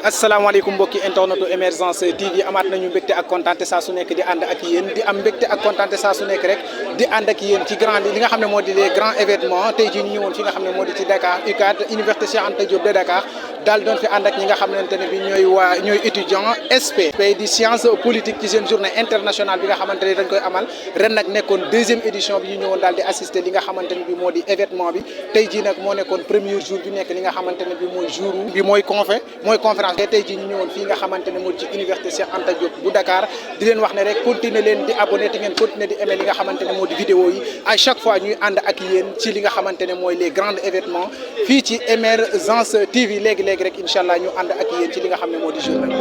asalaamaaleykum mbokki internetu Emergence TV amaat nañu mbégte ak kontaante saa su nekk di ànd ak yéen di am mbégte ak kontaante saa su nekk rek di ànd ak yéen ci li nga xam ne moo di les grands événements tey jii ñu ñëwoon fi nga xam ne moo di ci Dakar UCAD Université Cheikh Anta Diop de Dakar daal doon fi ànd ak ñi nga xamante ne bi ñooy étudiant SP di science politique ci seen journée internationale bi nga xamante ne dañ koy amal ren nag nekkoon deuxième édition bi ñu ñëwoon daal di assister li nga xamante ne bi moo di événement bi tey jii nag moo nekkoon premier jour bi nekk li nga xamante ne bi mooy jour bi mooy conférence tey jii ñu ñëwoon fii nga xamante ne moo di ci Université Cheikh Anta Diop bu Dakar di leen wax ne rek continuer leen di abonné te ngeen continuer di aimer li nga xamante ne moo di vidéo yi à chaque fois ñuy ànd ak yéen ci li nga xamante ne mooy les grands événements fii ci Emergence TV léegi rek incha allah ñu ànd ak yéen ci li nga xam ne moo di journée.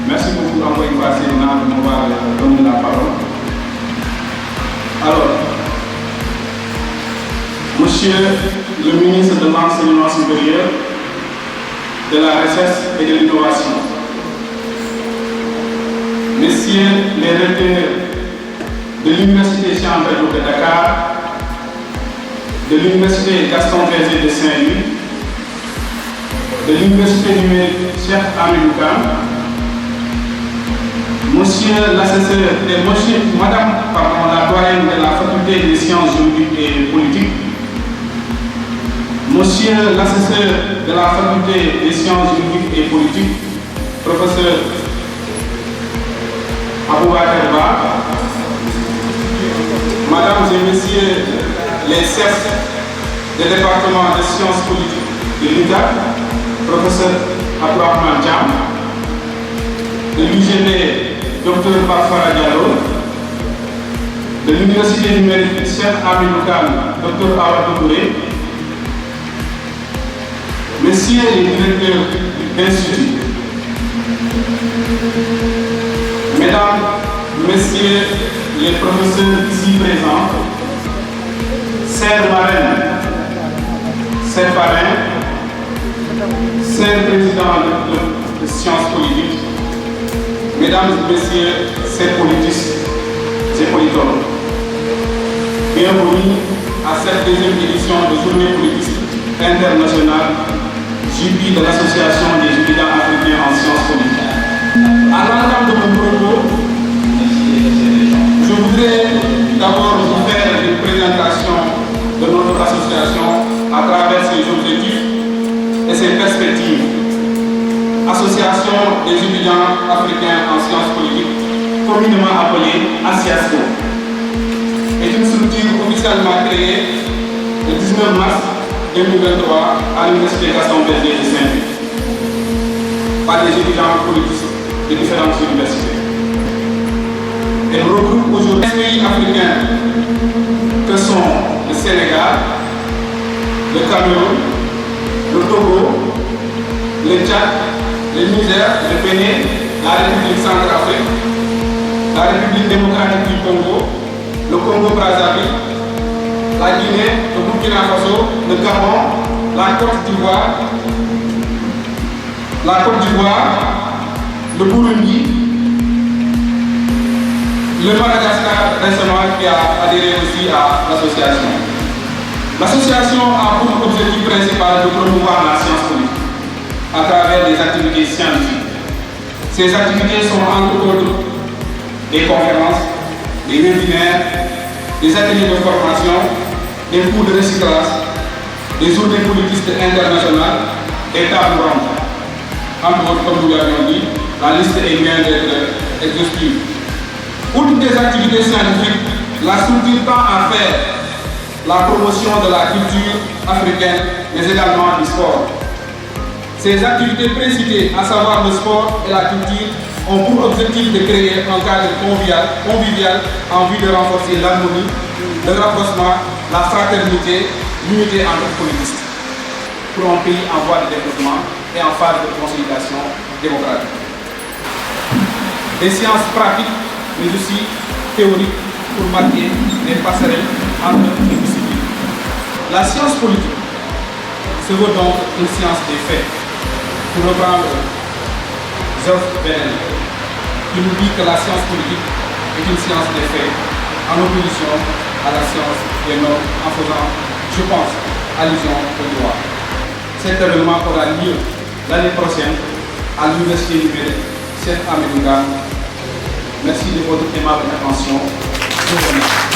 Merci beaucoup encore une fois, Sénat, de m'avoir donné la parole. Alors, Monsieur le ministre de l'Enseignement supérieur, de la Recherche et de l'Innovation, Messieurs les recteurs de l'Université Cheikh Anta Diop de Dakar, de l'Université Gaston Berger de Saint-Louis, de l'Université numérique Cheikh Hamidou Kane, Monsieur l'assesseur et Madame la doyenne de la faculté des sciences juridiques et politiques, Monsieur l'assesseur de la faculté des sciences juridiques et politiques, professeur Aboubakar Ba, Mesdames et Messieurs les chefs des départements de sciences politiques de l'UCAD, professeur Abdourahmane Thiam, de l'UGB, Dr Bafara Diallo, de l'Université numérique Cheikh Hamidou Kane, Dr Awa Doucouré, Messieurs les directeurs d'institut, Mesdames, Messieurs les professeurs ici présents, chers marraines, chers parrains, chers présidents de sciences politiques, Mesdames et Messieurs, chers politistes et politologues, bienvenue à cette deuxième édition de Journée politique internationale JP de l'Association des étudiants africains en sciences politiques. À l'entame de mon propos, je voudrais d'abord vous faire une présentation de notre association à travers ses objectifs et ses perspectives. Association des étudiants africains en sciences politiques, communément appelée ASIASCO, est une structure officiellement créée le 19 mars 2023 à l'Université Gaston Berger de Saint-Louis par des étudiants politiques de différentes universités. Elle regroupe aujourd'hui 5 pays africains que sont le Sénégal, le Cameroun, le Togo, le Tchad, le Niger, le Bénin, la République centrafrique, la République démocratique du Congo, le Congo-Brazzaville, la Guinée, le Burkina Faso, le Gabon, la Côte d'Ivoire, le Burundi, le Madagascar récemment qui a adhéré aussi à l'association. L'association a pour objectif principal de promouvoir la science politique à travers des activités scientifiques. Ces activités sont entre autres des conférences, des webinaires, des ateliers de formation, des cours de recyclage, des journées politistes internationales et tables rondes. Entre autres, comme nous l'avions dit, la liste est bien d'être exhaustive. Outre des activités scientifiques, la structure tend à faire la promotion de la culture africaine, mais également du sport. Ces activités précitées, à savoir le sport et la culture, ont pour objectif de créer un cadre convivial en vue de renforcer l'harmonie, le rapprochement, la fraternité, l'unité entre politistes, pour un pays en voie de développement et en phase de consolidation démocratique. Des sciences pratiques, mais aussi théoriques, pour marquer les passerelles entre les disciplines. La science politique se veut donc une science des faits. Pour reprendre Georges Bennel, qui nous dit que la science politique est une science des faits, en opposition à la science des normes, en faisant, je pense, allusion au droit. Cet événement aura lieu l'année prochaine à l'Université numérique Cheikh Ahmadou Bamba. Merci de votre aimable attention. Je vous remercie.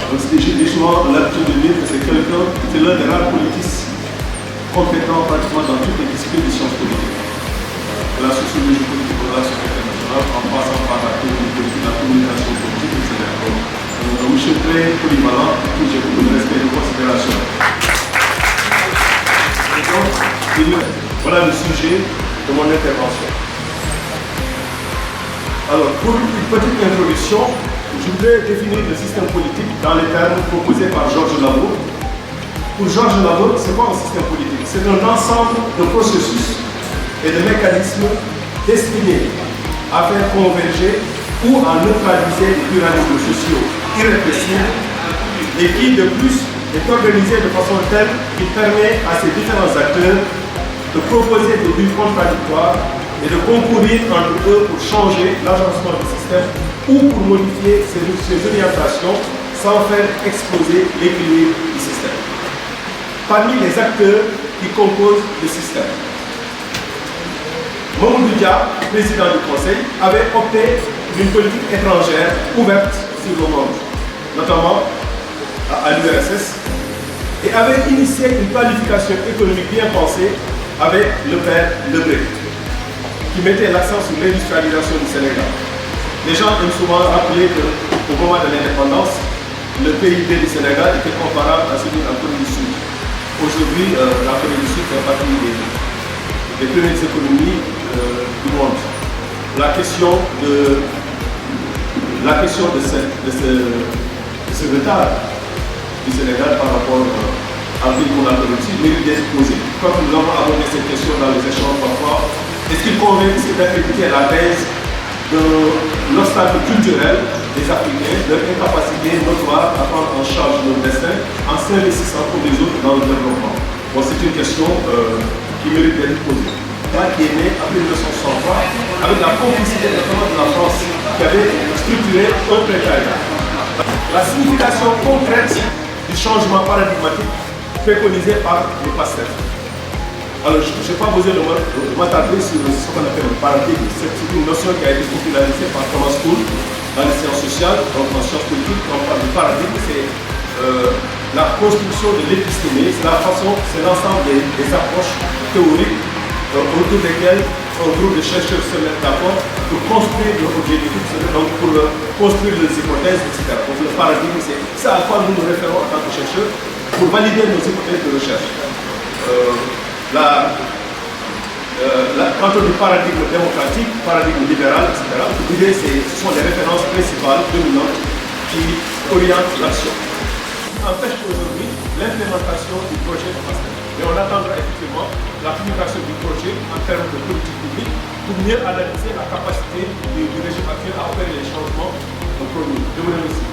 Donc, j'ai souvent l'habitude de dire que c'est l'un des rares politistes compétents pratiquement dans toutes les disciplines de sciences politiques. La sociologie politique, la société internationale, en passant par la théorie politique, la communication politique, etc. Donc, je suis très polyvalent et puis j'ai beaucoup de respect et de considération. Et donc, voilà le sujet de mon intervention. Alors, pour une petite introduction, je voudrais définir le système politique dans les termes proposés par Georges Labo. Pour Georges Labo, ce n'est pas un système politique, c'est un ensemble de processus et de mécanismes destinés à faire converger ou à neutraliser les pluralismes sociaux irrépressibles et qui, de plus, est organisé de façon telle qu'il permet à ces différents acteurs de proposer des buts contradictoires et de concourir entre eux pour changer l'agencement du système ou pour modifier ses orientations sans faire exploser l'équilibre du système. Parmi les acteurs qui composent le système, Mamadou Dia, président du Conseil, avait opté pour une politique étrangère ouverte sur le monde, notamment à l'URSS, et avait initié une planification économique bien pensée avec le père Lebré, qui mettait l'accent sur l'industrialisation du Sénégal. Les gens aiment souvent rappeler qu'au moment de l'indépendance, le PIB du Sénégal était comparable à celui de la Corée du Sud. Aujourd'hui, la Corée du Sud fait partie des premières économies du monde. La question de ce retard du Sénégal par rapport à pays qu'on a réussi mérite d'être posée. Quand nous avons abordé cette question dans les échanges parfois, est-ce qu'il convient de répercuter la thèse de l'obstacle culturel des Africains, leur incapacité notoire à prendre en charge leur destin en s'investissant pour les autres dans le développement? Bon, c'est une question qui mérite d'être posée. Qui est né après 1963 avec la complicité notamment de la France qui avait structuré un précaire. La signification concrète du changement paradigmatique préconisé par le PASTEF. Alors, je n'ai pas besoin de m'attarder sur ce qu'on appelle le paradigme. C'est une notion qui a été popularisée par Thomas Kuhn dans les sciences sociales, donc en sciences politiques. Quand on parle de paradigme, c'est la construction de l'épistémé, c'est la façon, c'est l'ensemble des approches théoriques autour desquelles un groupe de chercheurs se mettent d'accord pour construire leur objectif, donc pour construire les hypothèses, etc. Donc le paradigme, c'est ça à quoi nous nous référons en tant que chercheurs pour valider nos hypothèses de recherche. Quand on dit paradigme démocratique, paradigme libéral, etc., l'idée, ce sont les références principales, dominantes, qui orientent l'action. Empêche aujourd'hui l'implémentation du projet de PASTEF. Mais on attendra effectivement la publication du projet en termes de politique publique pour mieux analyser la capacité du régime actuel à opérer les changements Je vous remercie.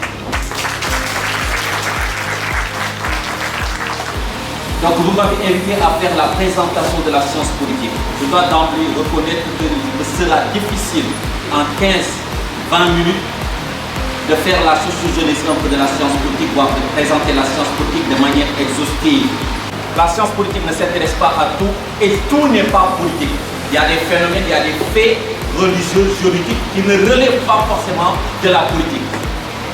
Donc vous m'avez invité à faire la présentation de la science politique. Je dois d'emblée reconnaître que ce sera difficile en 15-20 minutes de faire la sociologie un peu de la science politique, voire de présenter la science politique de manière exhaustive. La science politique ne s'intéresse pas à tout et tout n'est pas politique. Il y a des phénomènes, il y a des faits religieux, juridiques qui ne relèvent pas forcément de la politique.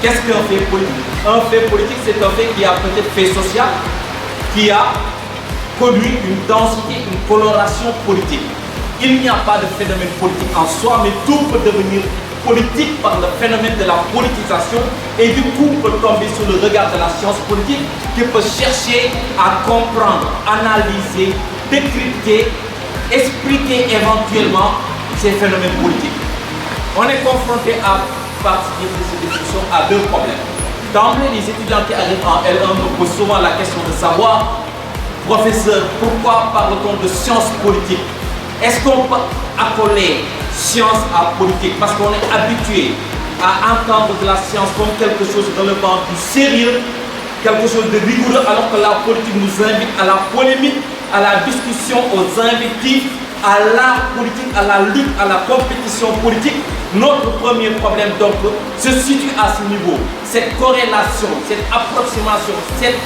Qu'est-ce qu'un fait politique? Un fait politique, c'est un fait qui a peut-être fait social, qui a connu une densité, une coloration politique. Il n'y a pas de phénomène politique en soi, mais tout peut devenir politique par le phénomène de la politisation et du coup peut tomber sous le regard de la science politique qui peut chercher à comprendre, analyser, décrypter, expliquer éventuellement ces phénomènes politiques. On est confronté à partir de ces discussions à deux problèmes. D'emblée, les étudiants qui arrivent en L1 me posent souvent la question de savoir, professeur, pourquoi parle-t-on de sciences politiques? Est-ce qu'on peut accoler science à politique? Parce qu'on est habitué à entendre de la science comme quelque chose relevant du sérieux, quelque chose de rigoureux, alors que la politique nous invite à la polémique, à la discussion, aux invectives, à la politique, à la lutte, à la compétition politique. Notre premier problème donc se situe à ce niveau. Cette corrélation, cette approximation, cette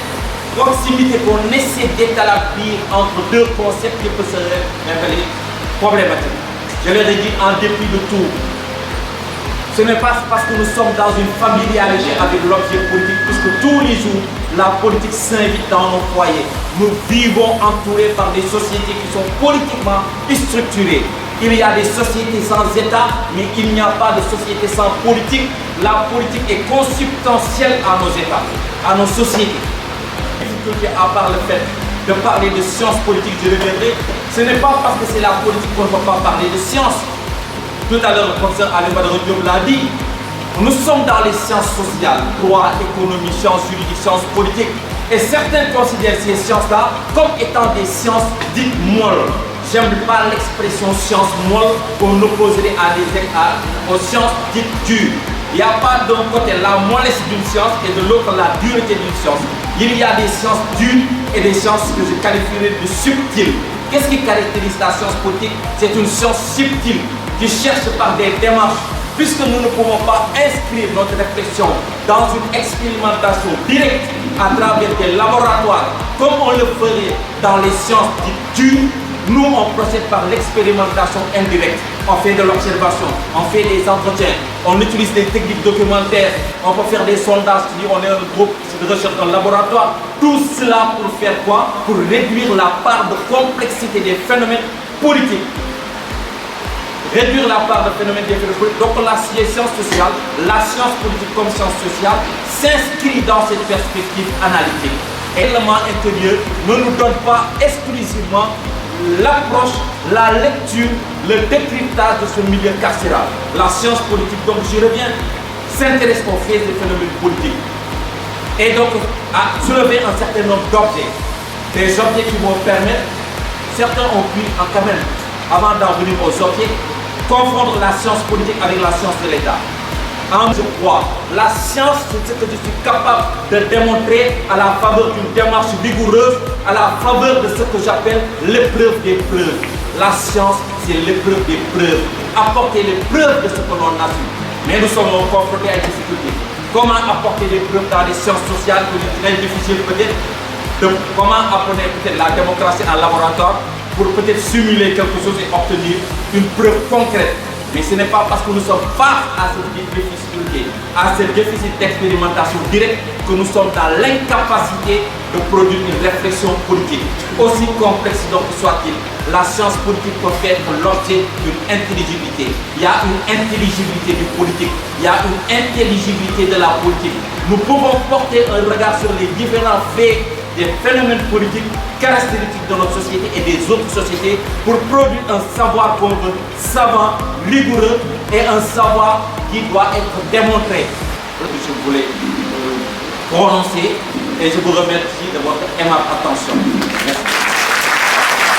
proximité qu'on essaie d'établir entre deux concepts qui peuvent se révéler problématiques. Je leur ai dit en dépit de tout, ce n'est pas parce que nous sommes dans une familiarité avec l'objet politique, puisque tous les jours, la politique s'invite dans nos foyers. Nous vivons entourés par des sociétés qui sont politiquement structurées. Il y a des sociétés sans État, mais il n'y a pas de société sans politique. La politique est consubstantielle à nos États, à nos sociétés. Difficulté à part le fait de parler de sciences politiques, je reviendrai. Ce n'est pas parce que c'est la politique qu'on ne peut pas parler de sciences. Tout à l'heure, le professeur Alain Badara Diop l'a dit. Nous sommes dans les sciences sociales, droit, économie, sciences juridiques, sciences politiques. Et certains considèrent ces sciences-là comme étant des sciences dites molles. J'aime pas l'expression science molle qu'on opposerait aux sciences dites dures. Il n'y a pas d'un côté la mollesse d'une science et de l'autre la dureté d'une science. Il y a des sciences dures et des sciences que je qualifierais de subtiles. Qu'est-ce qui caractérise la science politique? C'est une science subtile qui cherche par des démarches, puisque nous ne pouvons pas inscrire notre réflexion dans une expérimentation directe à travers des laboratoires, comme on le ferait dans les sciences dites dures. Nous, on procède par l'expérimentation indirecte. On fait de l'observation, on fait des entretiens, on utilise des techniques documentaires, on peut faire des sondages, on est un groupe de recherche dans le laboratoire. Tout cela pour faire quoi? Pour réduire la part de complexité des phénomènes politiques. Réduire la part de phénomènes des phénomènes politiques. Donc la science sociale, la science politique comme science sociale, s'inscrit dans cette perspective analytique. Et l'élément intérieur ne nous donne pas exclusivement l'approche, la lecture, le décryptage de ce milieu carcéral. La science politique, donc j'y reviens, s'intéresse aux faits des phénomènes politiques. Et donc à soulever un certain nombre d'objets. Des objets qui vont permettre, certains ont pu quand même, avant d'en venir aux objets, confondre la science politique avec la science de l'État. Je crois, la science, c'est ce que je suis capable de démontrer à la faveur d'une démarche rigoureuse, à la faveur de ce que j'appelle l'épreuve des preuves. La science, c'est l'épreuve des preuves. Apporter les preuves de ce que l'on a vu. Mais nous sommes confrontés à une difficulté. Comment apporter les preuves dans les sciences sociales, que c'est très difficile peut-être, comment apprendre peut-être la démocratie en laboratoire pour peut-être simuler quelque chose et obtenir une preuve concrète. Mais ce n'est pas parce que nous sommes face à cette difficulté, à ce déficit d'expérimentation directe, que nous sommes dans l'incapacité de produire une réflexion politique. Aussi complexe donc soit-il, la science politique peut faire l'objet d'une intelligibilité. Il y a une intelligibilité du politique, il y a une intelligibilité de la politique. Nous pouvons porter un regard sur les différents faits des phénomènes politiques caractéristiques de notre société et des autres sociétés pour produire un savoir qu'on veut savant, rigoureux et un savoir qui doit être démontré. Je voulais prononcer et je vous remercie de votre aimable attention. Merci.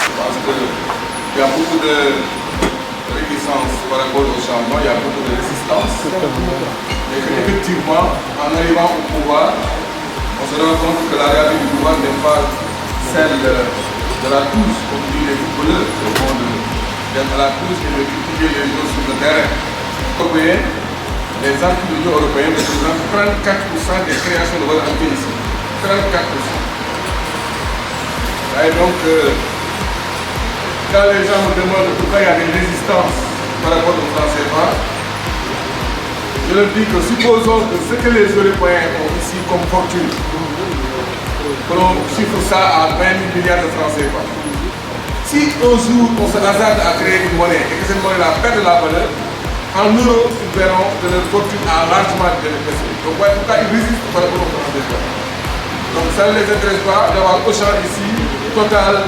Je pense qu'il y a beaucoup de réticence par rapport au changement, il y a beaucoup de résistance. Et effectivement, en arrivant au pouvoir, on se rend compte que la réalité du pouvoir n'est pas celle de la touche, comme disent les footballeurs, au fond d'être à la touche et de critiquer les choses sur le terrain. Européen, les entreprises de l'Union européenne représentent 34% des créations de valeur ajoutée ici. 34%. Et donc, quand les gens me demandent pourquoi il y a des résistances par rapport au franc CFA, je leur dis que supposons que ce que les Européens ont ici comme fortune, que l'on chiffre ça à 20 000 milliards de francs CFA. Si un jour on se hasarde à créer une monnaie et que cette monnaie-là perd de la valeur, en euros, ils verront que leur fortune a largement dépassé. Donc, voilà pourquoi ils résistent par rapport au franc CFA. Donc, ça ne les intéresse pas d'avoir Auchan ici, Total,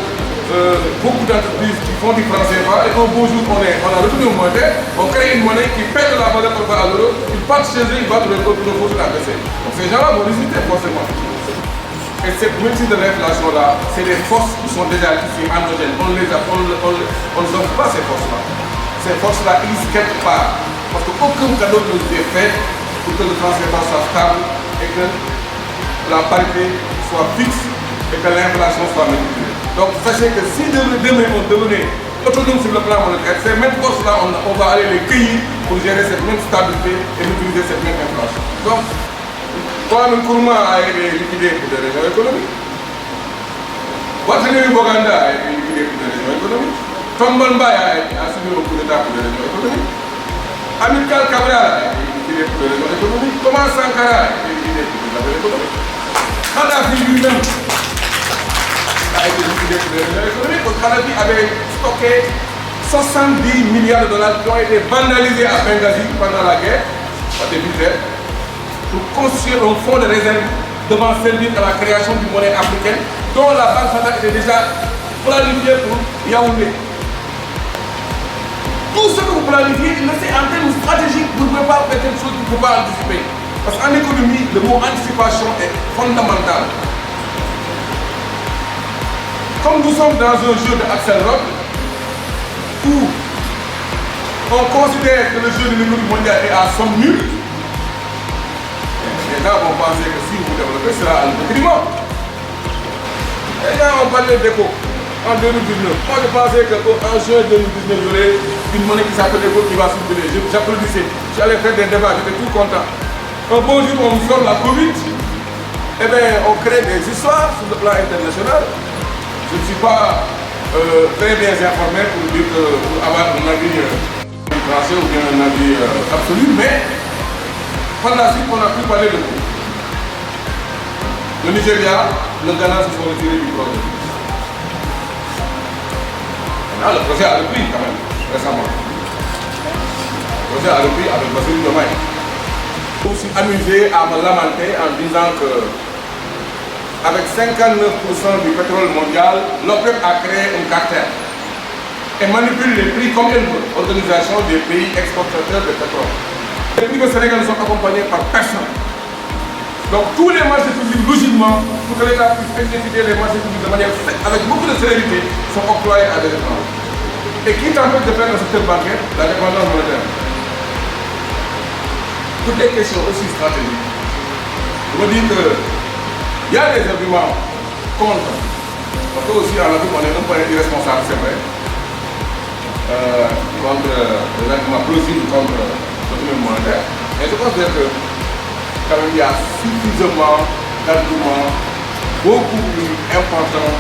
beaucoup d'entreprises qui font du franc CFA et un beau jour on a retenu une monnaie, on crée une monnaie qui perd de la valeur par rapport à l'euro, ils partent chez eux, ils battent leur fortune à baisser. Donc ces gens-là vont résister forcément. Et cette multitude de l'inflation-là, c'est des forces qui sont déjà ici endogènes. On ne les offre pas ces forces-là. Ces forces-là existent quelque part. Parce qu'aucun cadeau ne nous est fait pour que le franc CFA soit stable et que la parité soit fixe et que l'inflation soit manipulée. Donc sachez que si demain on devenait autonome sur le plan monétaire, ces mêmes forces-là, on va aller les cueillir pour gérer cette même stabilité et utiliser cette même inflation. Donc, Kwame Nkrumah a été liquidé pour des raisons économiques. Watanabe Boganda a été liquidé pour des raisons économiques. Tombal Mbaye a subi un coup d'État pour des raisons économiques. Amilcar Cabral a été liquidé pour des raisons économiques. Thomas Sankara a été liquidé pour des raisons économiques. Kadhafi lui-même a été liquidé pour des raisons économiques. Parce que Kadhafi avait stocké 70 milliards de dollars qui ont été vandalisés à Benghazi pendant la guerre, au début de guerre, pour construire un fonds de réserve devant servir à la création d'une monnaie africaine dont la Banque centrale était déjà planifiée pour Yaoundé. Tout ce que vous planifiez, c'est en termes stratégiques, vous ne pouvez pas faire quelque chose que vous ne pouvez pas anticiper. Parce qu'en économie, le mot anticipation est fondamental. Comme nous sommes dans un jeu de Axel Rock, où on considère que le jeu de l'économie mondiale est à somme nulle, les gens vont penser que si vous développez, ce sera à détriment. Les gens ont parlé d'éco en 2019. Moi, je pensais qu'en juin 2019, il y aurait une monnaie qui s'appelle l'éco qui va circuler. J'applaudissais. J'allais faire des débats, j'étais tout content. Un bon jour, on sort la Covid. Eh bien, on crée des histoires sur le plan international. Je ne suis pas très bien informé pour dire que pour avoir un avis français ou bien un avis absolu, mais par la suite, on a pu parler de tout. Le Nigeria, le Ghana se sont retirés du projet. Là, le projet a repris quand même, récemment. Le projet a repris avec Bassirou Diomaye. Je me suis amusé à me lamenter en disant que avec 59% du pétrole mondial, l'OPEP a créé un cartel et manipule les prix comme elle veut, organisation des pays exportateurs de pétrole. Les prix au Sénégal ne sont accompagnés par personne. Donc tous les marchés publics, logiquement, pour que l'État puisse exécuter les marchés publics de manière avec beaucoup de célérité, sont octroyés à des étrangers. Et qui t'empêche de faire le secteur bancaire, la dépendance monétaire. Toutes les questions aussi stratégiques. Je me dis que il y a des arguments contre. Parce que aussi en Afrique, on est un peu irresponsable, c'est vrai. Contre les arguments plausibles contre l'autonomie monétaire. Mais je considère que quand même il y a suffisamment d'arguments beaucoup plus importants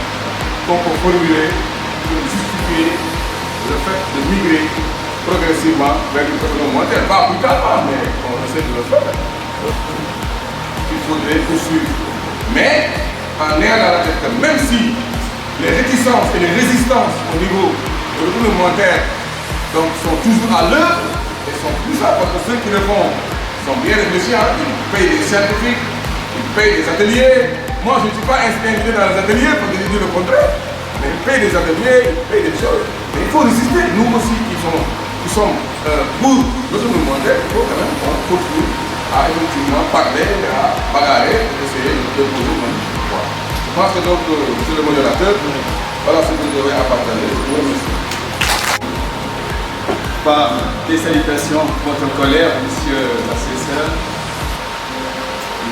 qu'on peut formuler pour justifier le fait de migrer progressivement vers une autonomie monétaire. Pas brutalement, mais on essaie de le faire. Il faudrait poursuivre. Mais en ayant dans la tête que même si les réticences et les résistances au niveau de l'autonomie monétaire donc, sont toujours à l'heure et sont plus ça parce que ceux qui le font sont bien réfléchis, ils payent des scientifiques, ils payent des ateliers. Moi je ne suis pas invité dans les ateliers pour dire le contraire, mais ils payent des ateliers, ils payent des choses. Mais il faut résister, nous aussi qui sommes pour l'autonomie monétaire, il faut quand même qu'on continue à effectivement parler, à bagarrer, essayer de poser une voilà. Je pense que donc, monsieur le modérateur, voilà ce que je devais partager. Je vous remercie. Par des salutations protocolaires, monsieur l'assesseur,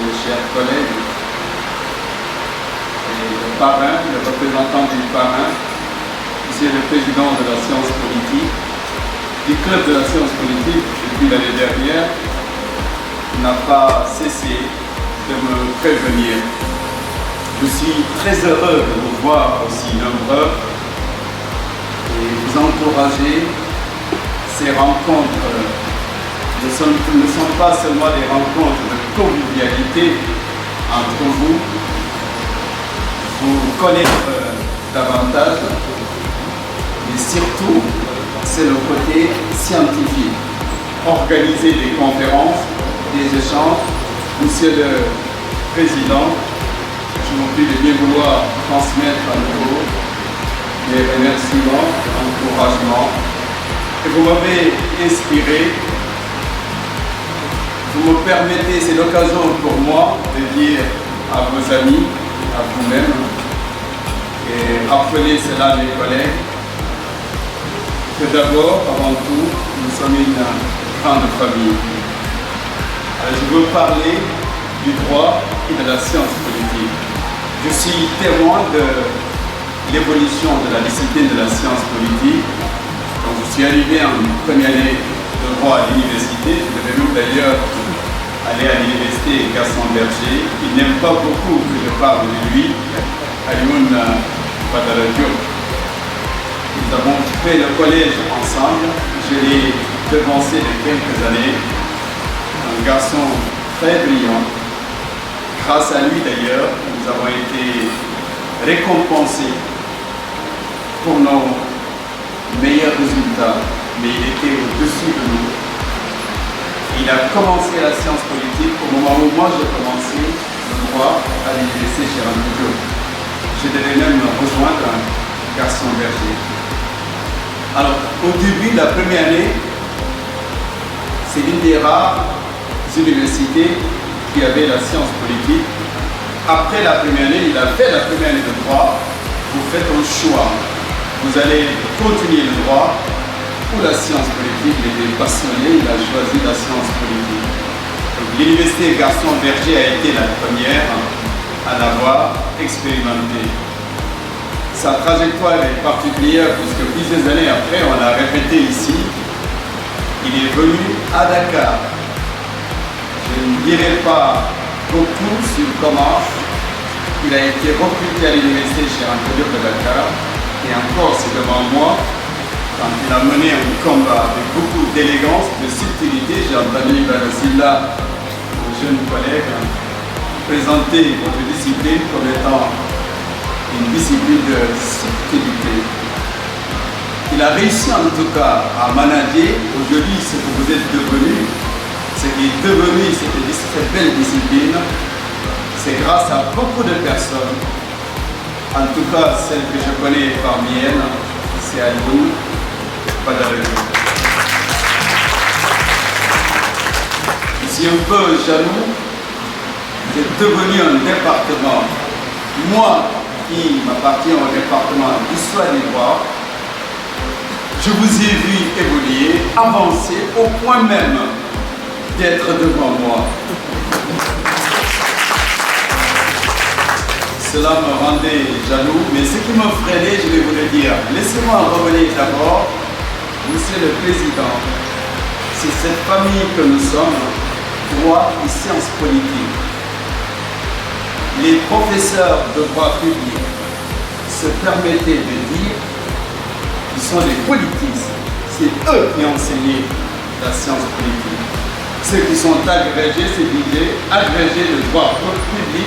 mes chers collègues, et le parrain, le représentant du parrain, Monsieur le Président de la science politique, du club de la science politique depuis l'année dernière, n'a pas cessé de me prévenir. Je suis très heureux de vous voir aussi nombreux et vous encourager. Ces rencontres ne sont pas seulement des rencontres de convivialité entre vous, vous connaître davantage, mais surtout, c'est le côté scientifique. Organiser des conférences, des échanges. Monsieur le Président, je vous prie de bien vouloir transmettre à nouveau mes remerciements, encouragements. Et vous m'avez inspiré. Vous me permettez, c'est l'occasion pour moi de dire à vos amis, à vous-même, et rappeler cela à mes collègues, que d'abord, avant tout, nous sommes une grande famille. Alors, je veux parler du droit et de la science politique. Je suis témoin de l'évolution de la discipline de la science politique. Quand je suis arrivé en première année de droit à l'université, je devais même d'ailleurs aller à l'université Gaston Berger. Il n'aime pas beaucoup que je parle de lui, Alioune Badara Diop. Nous avons fait le collège ensemble. Je l'ai devancé de quelques années. Un garçon très brillant. Grâce à lui d'ailleurs, nous avons été récompensés pour nos meilleurs résultats. Mais il était au-dessus de nous. Il a commencé la science politique au moment où moi j'ai commencé le droit à l'université Gérard Diop. Je devais même rejoindre Gaston Berger. Alors, au début de la première année, c'est l'une des rares universités qui avait la science politique. Après la première année, il a fait la première année de droit. Vous faites un choix. Vous allez continuer le droit ou la science politique. Il était passionné, il a choisi la science politique. L'université Gaston Berger a été la première à l'avoir expérimenté. Sa trajectoire est particulière puisque plusieurs années après, on l'a répété ici. Il est venu à Dakar. Je ne dirai pas beaucoup sur comment il a été recruté à l'université Gérard Diop de Dakar. Et encore, c'est devant moi, quand il a mené un combat avec beaucoup d'élégance, de subtilité. J'ai entendu Silla, mon jeune collègue, présenter votre discipline comme étant une discipline de subtilité. Il a réussi en tout cas à manager aujourd'hui ce que vous êtes devenu, ce qui est devenu cette belle discipline. C'est grâce à beaucoup de personnes, en tout cas celle que je connais parmi elles, c'est Alioune Badara Diop. Je suis un peu jaloux, vous êtes devenu un département. Moi, qui m'appartient au département d'histoire du droit, je vous ai vu évoluer, avancer au point même d'être devant moi. Cela me rendait jaloux, mais ce qui me freinait, je vais vous le dire. Laissez-moi revenir d'abord, Monsieur le Président, c'est cette famille que nous sommes, droit et sciences politiques. Les professeurs de droit public se permettaient de dire qu'ils sont des politiques. C'est eux qui ont enseigné la science politique. Ceux qui sont agrégés, c'est l'idée, agrégés de droit public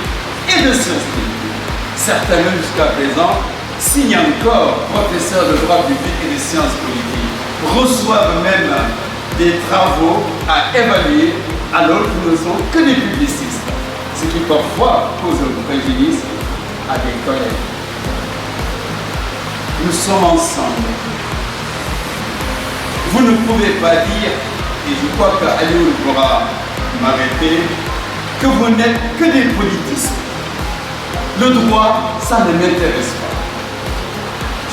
et de sciences politiques. Certains même jusqu'à présent signent encore professeurs de droit public et de sciences politiques, reçoivent même des travaux à évaluer alors qu'ils ne sont que des publicistes. Ce qui parfois cause un préjudice à des collègues. Nous sommes ensemble. Vous ne pouvez pas dire, et je crois qu'Alioune pourra m'arrêter, que vous n'êtes que des politistes. Le droit, ça ne m'intéresse pas.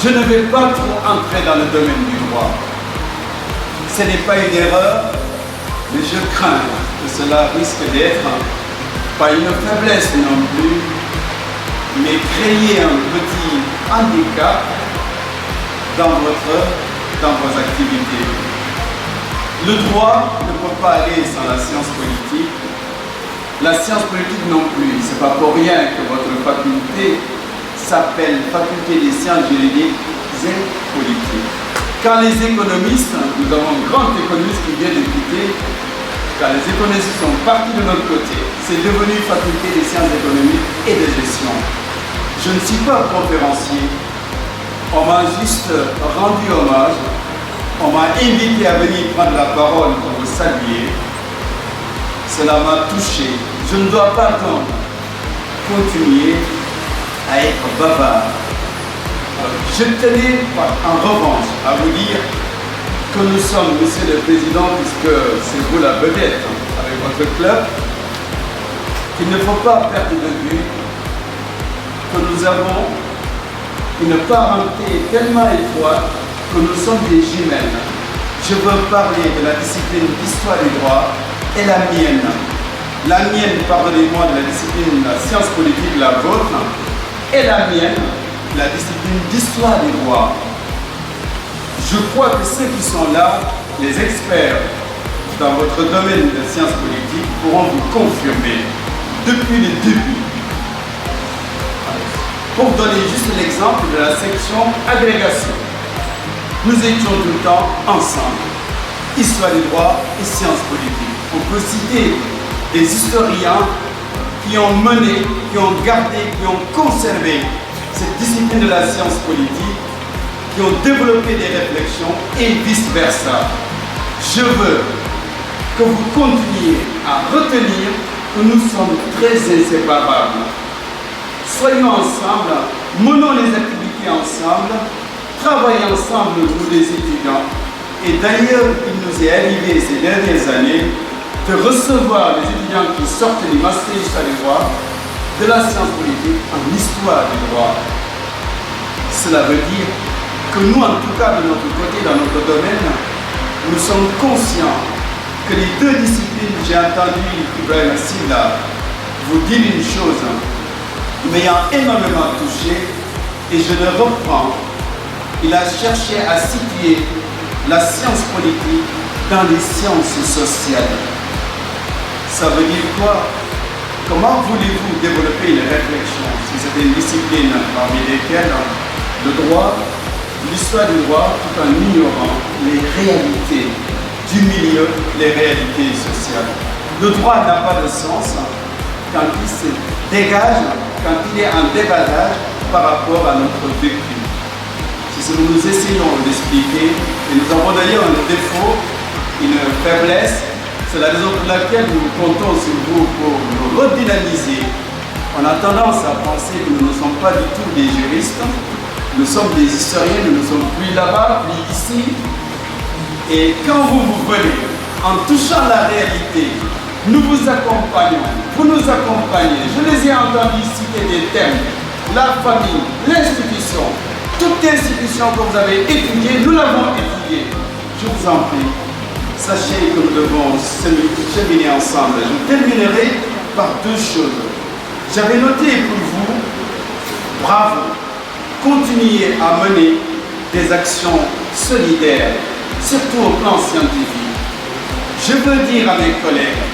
Je ne vais pas trop entrer dans le domaine du droit. Ce n'est pas une erreur, mais je crains que cela risque d'être pas une faiblesse non plus, mais créer un petit handicap dans vos activités. Le droit ne peut pas aller sans la science politique. La science politique non plus. Ce n'est pas pour rien que votre faculté s'appelle Faculté des sciences juridiques et politiques. Quand les économistes, nous avons un grand économiste qui vient de quitter, quand les économistes sont partis de notre côté, c'est devenu Faculté des sciences économiques et de gestion. Je ne suis pas conférencier. On m'a juste rendu hommage. On m'a invité à venir prendre la parole pour vous saluer. Cela m'a touché. Je ne dois pas donc continuer à être bavard. Je tenais en revanche à vous dire que nous sommes, Monsieur le Président, puisque c'est vous la vedette avec votre club, qu'il ne faut pas perdre de vue que nous avons une parenté tellement étroite que nous sommes des jumelles. Je veux parler de la discipline d'histoire du droit et la mienne. La mienne, pardonnez-moi, de la discipline de la science politique, la vôtre, et la mienne, la discipline d'histoire du droit. Je crois que ceux qui sont là, les experts dans votre domaine de sciences politiques, pourront vous confirmer depuis le début. Pour donner juste l'exemple de la section agrégation, nous étions tout le temps ensemble, histoire du droit et sciences politiques. On peut citer des historiens qui ont mené, qui ont gardé, qui ont conservé cette discipline de la science politique, qui ont développé des réflexions et vice-versa. Je veux que vous continuiez à retenir que nous sommes très inséparables. Soyons ensemble, menons les activités ensemble, travaillons ensemble, nous les étudiants. Et d'ailleurs, il nous est arrivé ces dernières années de recevoir les étudiants qui sortent du master histoire du droit, de la science politique en histoire du droit. Cela veut dire que nous, en tout cas de notre côté, dans notre domaine, nous sommes conscients que les deux disciplines, j'ai entendu Ibrahim Silla vous dire une chose, m'ayant énormément touché, et je le reprends, il a cherché à situer la science politique dans les sciences sociales. Ça veut dire quoi? Comment voulez-vous développer une réflexion si c'est une discipline parmi lesquelles le droit, l'histoire du droit, tout en ignorant les réalités du milieu, les réalités sociales? Le droit n'a pas de sens quand il se dégage, quand il est en dégagage par rapport à notre vécu. C'est ce que nous essayons d'expliquer, et nous avons d'ailleurs un défaut, une faiblesse. C'est la raison pour laquelle nous comptons sur vous pour nous redynamiser. On a tendance à penser que nous ne sommes pas du tout des juristes, nous sommes des historiens, nous ne sommes plus là-bas, plus ici. Et quand vous venez, en touchant la réalité, nous vous accompagnons, vous nous accompagnez. Je les ai entendus citer des thèmes, la famille, l'institution, toute institution que vous avez étudiée, nous l'avons étudiée. Je vous en prie. Sachez que nous devons cheminer ensemble. Je terminerai par deux choses. J'avais noté pour vous, bravo, continuez à mener des actions solidaires, surtout au plan scientifique. Je veux dire à mes collègues,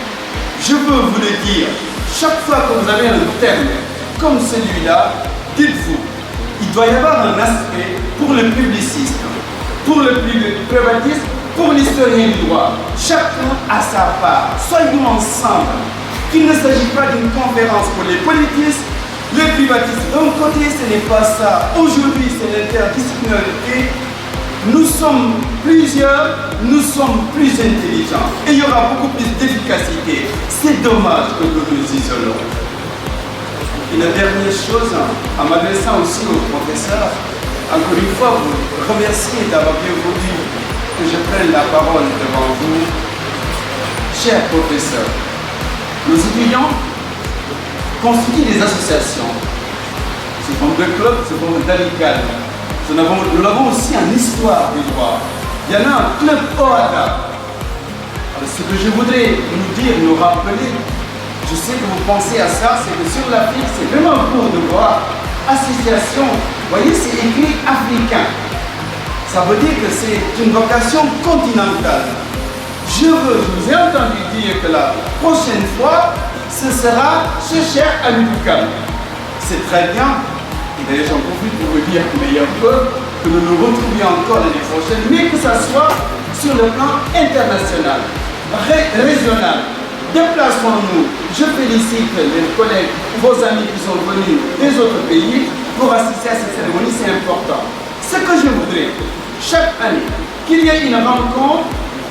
je veux vous le dire, chaque fois que vous avez un thème comme celui-là, dites-vous, il doit y avoir un aspect pour le publiciste, pour le privatiste, pour l'historien du droit. Chacun a sa part. Soyons ensemble. Il ne s'agit pas d'une conférence pour les politistes, les privatistes. D'un côté, ce n'est pas ça. Aujourd'hui, c'est l'interdisciplinarité. Nous sommes plusieurs, nous sommes plus intelligents. Et il y aura beaucoup plus d'efficacité. C'est dommage que nous nous isolons. Une dernière chose, en m'adressant aussi au professeur, encore une fois, vous remercier d'avoir bien voulu que je prenne la parole devant vous. Chers professeurs, nos étudiants constituent des associations. Ce sont des clubs, ce sont des amicales. Nous l'avons aussi en histoire du droit. Il y en a un club OADA. Alors, ce que je voudrais nous dire, nous rappeler, Je sais que vous pensez à ça, c'est que sur l'Afrique, c'est vraiment un cours de voir. Association, vous voyez, c'est écrit africain. Ça veut dire que c'est une vocation continentale. Je vous ai entendu dire que la prochaine fois, ce sera ce cher Amidoukan. C'est très bien. Et d'ailleurs, j'en profite pour vous dire meilleur que nous nous retrouvions encore l'année prochaine, mais que ça soit sur le plan international, régional. Déplaçons-nous. Je félicite les collègues, vos amis qui sont venus des autres pays pour assister à cette cérémonie, c'est important. Ce que je voudrais, chaque année, qu'il y ait une rencontre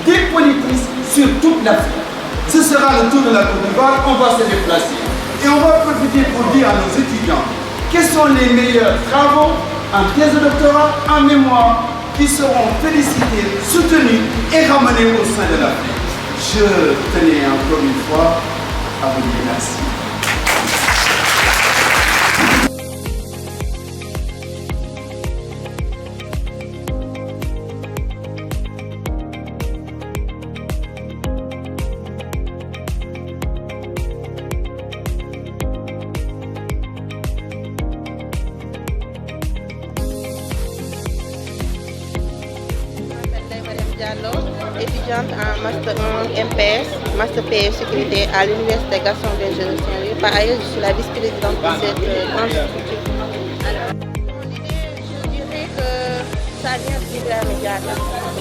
des politistes sur toute l'Afrique. Ce sera le tour de la Côte d'Ivoire, on va se déplacer. Et on va profiter pour dire à nos étudiants quels sont les meilleurs travaux en thèse de doctorat, en mémoire, qui seront félicités, soutenus et ramenés au sein de l'Afrique. Je tenais encore une fois à vous dire merci. Étudiante en Master 1 MPS, Master PS Sécurité à l'Université Gaston Berger de Saint-Louis. Par ailleurs, je suis la vice-présidente de cette grande structure. Alors, mon idée, je dirais que ça vient d'Ibrahima Diatta.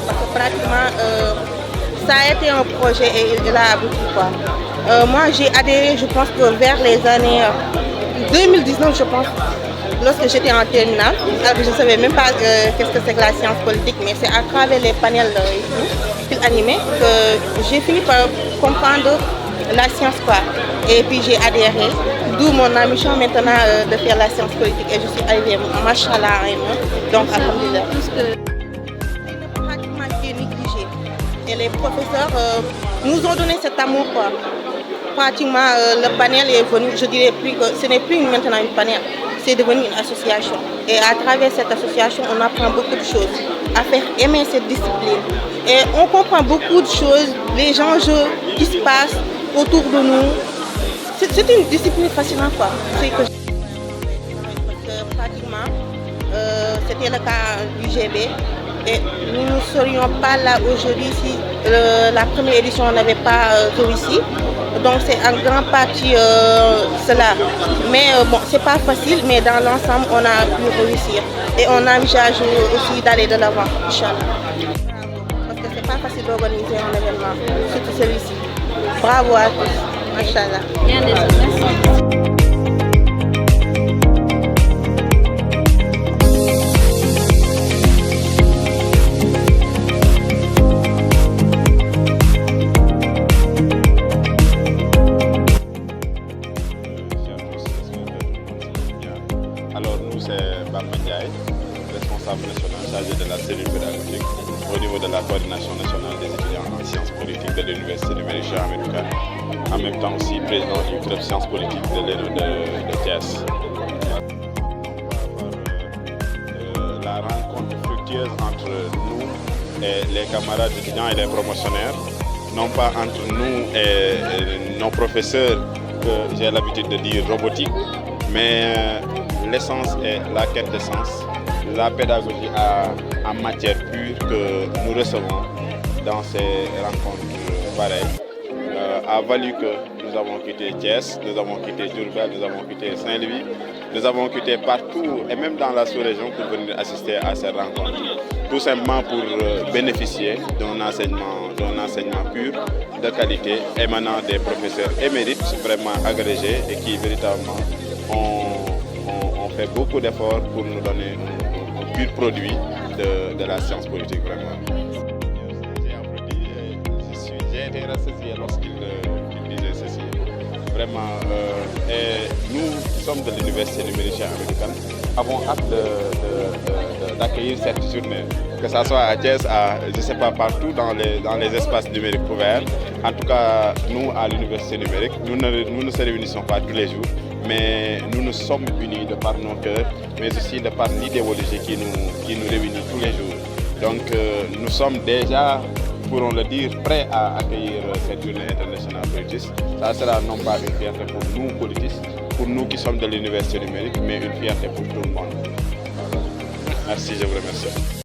Parce que pratiquement, ça a été un projet et il a abouti. Moi, j'ai adhéré, je pense que vers les années 2019, je pense. Lorsque j'étais en terminale, alors je ne savais même pas qu'est-ce que c'est que la science politique, mais c'est à travers les panels qu'ils animaient que j'ai fini par comprendre la science Et puis j'ai adhéré, d'où mon ambition maintenant de faire la science politique et je suis arrivée, machallah, donc alhamdulillah. C'est pratiquement qui est négligé. Et les professeurs nous ont donné cet amour. Pratiquement le panel est venu, je dirais plus que ce n'est plus maintenant une panel. C'est devenu une association. Et à travers cette association, on apprend beaucoup de choses, à faire aimer cette discipline. Et on comprend beaucoup de choses, les enjeux qui se passent autour de nous. C'est une discipline fascinante. Parce que pratiquement, c'était le cas du GB. Et nous ne serions pas là aujourd'hui si la première édition n'avait pas réussi. Donc c'est en grande partie cela. Mais bon, c'est pas facile, mais dans l'ensemble, on a pu réussir. Et on envisage aussi d'aller de l'avant, Inch'Allah. Parce que c'est pas facile d'organiser un événement, surtout celui-ci. Bravo à tous, Inch'Allah. Bien des merci. Responsable national chargé de la cellule pédagogique au niveau de la coordination nationale des étudiants en sciences politiques de l'Université numérique Cheikh Hamidou Kane. En même temps aussi président du club sciences politiques de l'ENO de Thiès. La rencontre fructueuse entre nous et les camarades étudiants et les promotionnaires, non pas entre nous et nos professeurs que j'ai l'habitude de dire robotiques, mais l'essence est la quête de sens. La pédagogie en matière pure que nous recevons dans ces rencontres pareilles a valu que nous avons quitté Thiès, nous avons quitté Diourbel, nous avons quitté Saint-Louis, nous avons quitté partout et même dans la sous-région pour venir assister à ces rencontres. Tout simplement pour bénéficier d'un enseignement pur, de qualité, émanant des professeurs émérites, vraiment agrégés et qui véritablement ont fait beaucoup d'efforts pour nous donner un pur produit de la science politique, vraiment. J'ai applaudi et j'ai été rassasié lorsqu'il disait ceci. Vraiment, et nous qui sommes de l'Université numérique Cheikh Hamidou Kane avons hâte d'accueillir cette journée, que ce soit à Thiès, je ne sais pas, partout dans les espaces numériques ouverts. En tout cas, nous, à l'Université numérique, nous ne se réunissons pas tous les jours, mais nous nous sommes unis de par nos cœurs, mais aussi de par l'idéologie qui nous réunit tous les jours. Donc nous sommes déjà pourront le dire, prêts à accueillir cette journée internationale politiste. Ça sera non pas une fierté pour nous politistes, pour nous qui sommes de l'université numérique, mais une fierté pour tout le monde. Voilà. Merci, je vous remercie.